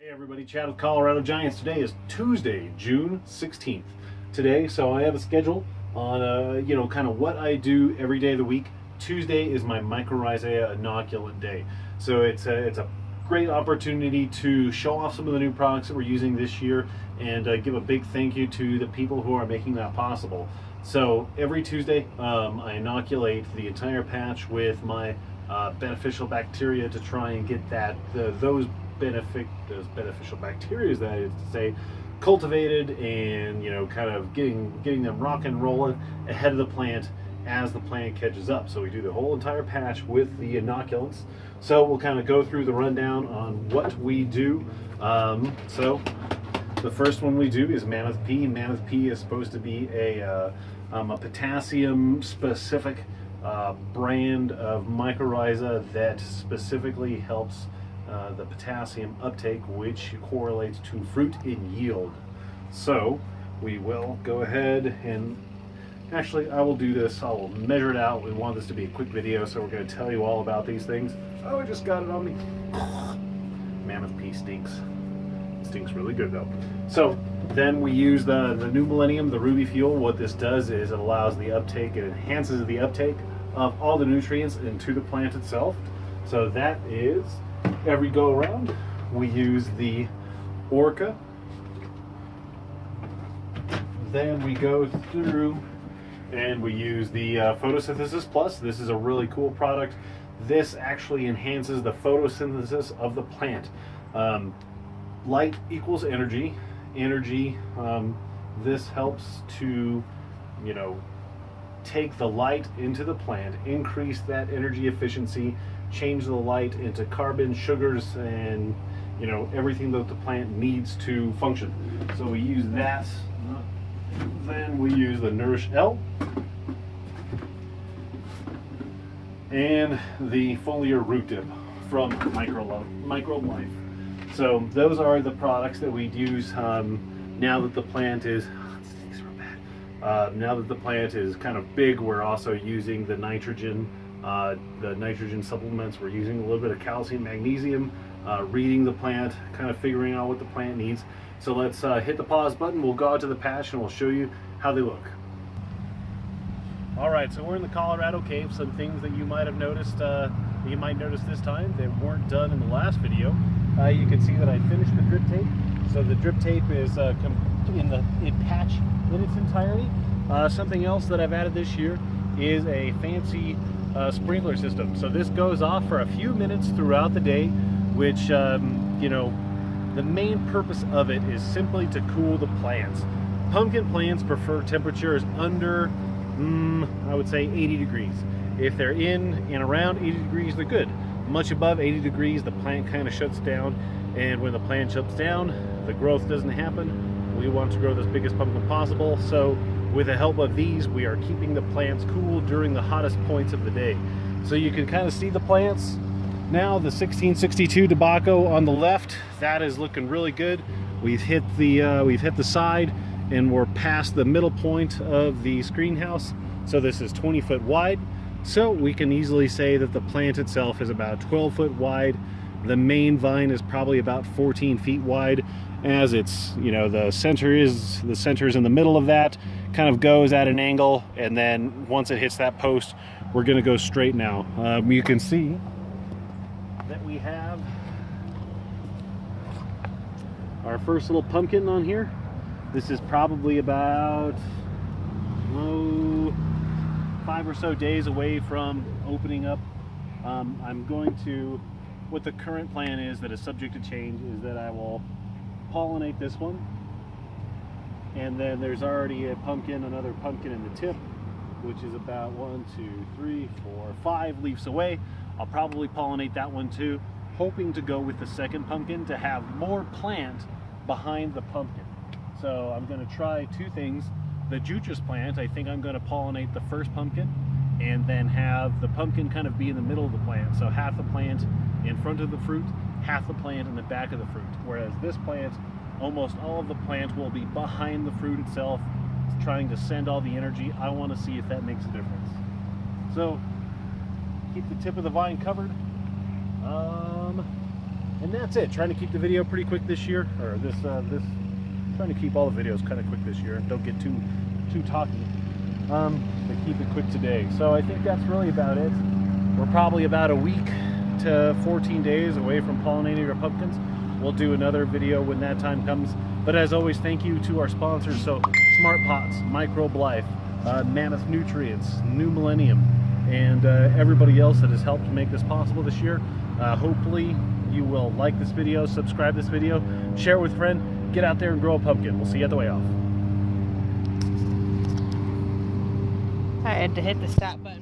Hey everybody, Chad with Colorado Giants. Today is Tuesday, June 16th. Today, so I have a schedule on, kind of what I do every day of the week. Tuesday is my mycorrhizae inoculant day. So it's a great opportunity to show off some of the new products that we're using this year and give a big thank you to the people who are making that possible. So every Tuesday, I inoculate the entire patch with my beneficial bacteria to try and get those beneficial bacteria, that is to say, cultivated and kind of getting them rock and rolling ahead of the plant as the plant catches up. So we do the whole entire patch with the inoculants. So we'll kind of go through the rundown on what we do. So the first one we do is Mammoth P. Mammoth P is supposed to be a potassium specific brand of mycorrhiza that specifically helps the potassium uptake, which correlates to fruit in yield. So we will go ahead and actually I will do this. I will measure it out. We want this to be a quick video, so we're going to tell you all about these things. Oh, I just got it on me. Mammoth P stinks. It stinks really good though. So then we use the New Millennium, the Ruby Fuel. What this does is it allows the uptake, it enhances the uptake of all the nutrients into the plant itself. So that is every go around. We use the Orca. Then we go through and we use the Photosynthesis Plus. This is a really cool product. This actually enhances the photosynthesis of the plant. Light equals energy. This helps to, take the light into the plant, increase that energy efficiency, change the light into carbon, sugars, and everything that the plant needs to function. So we use that. Then we use the Nourish L and the Foliar Root Dip from Microlife. So those are the products that we'd use now that the plant is now that the plant is kind of big. We're also using the nitrogen supplements. We're using a little bit of calcium, magnesium, reading the plant, kind of figuring out what the plant needs. So let's hit the pause button. We'll go out to the patch and we'll show you how they look. All right, so we're in the Colorado Cave. Some things that you might have noticed, you might notice this time that weren't done in the last video. You can see that I finished the drip tape. So the drip tape is in patch in its entirety. Something else that I've added this year is a fancy sprinkler system. So this goes off for a few minutes throughout the day, which the main purpose of it is simply to cool the plants. Pumpkin plants prefer temperatures under I would say 80 degrees. If they're in and around 80 degrees, they're good. Much above 80 degrees, the plant kind of shuts down, and when the plant shuts down, the growth doesn't happen. We want to grow this biggest pumpkin possible, so with the help of these, we are keeping the plants cool during the hottest points of the day. So you can kind of see the plants. Now the 1662 Tobacco on the left, that is looking really good. We've hit the side, and we're past the middle point of the screenhouse. So this is 20 foot wide. So we can easily say that the plant itself is about 12 foot wide. The main vine is probably about 14 feet wide, as it's, the center is in the middle of that, kind of goes at an angle, and then once it hits that post, we're going to go straight now. You can see that we have our first little pumpkin on here. This is probably about 5 or so days away from opening up. I'm going to, what the current plan is that is subject to change, is that I will pollinate this one, and then there's already another pumpkin in the tip, which is about 1, 2, 3, 4, 5 leaves away. I'll probably pollinate that one too, hoping to go with the second pumpkin to have more plant behind the pumpkin. So I'm going to try two things. The Jutras plant, I think I'm going to pollinate the first pumpkin and then have the pumpkin kind of be in the middle of the plant. So half the plant in front of the fruit, half the plant in the back of the fruit. Whereas this plant, almost all of the plant will be behind the fruit itself, trying to send all the energy. I want to see if that makes a difference. So keep the tip of the vine covered. And that's it. Trying to keep the video pretty quick this year, or trying to keep all the videos kind of quick this year. Don't get too talky, but keep it quick today. So I think that's really about it. We're probably about a week to 14 days away from pollinating our pumpkins. We'll do another video when that time comes. But as always, thank you to our sponsors. So Smart Pots, Microbe Life, Mammoth Nutrients, New Millennium, and everybody else that has helped make this possible this year. Hopefully you will like this video, subscribe this video, share it with a friend, get out there and grow a pumpkin. We'll see you at the way off. I had to hit the stop button.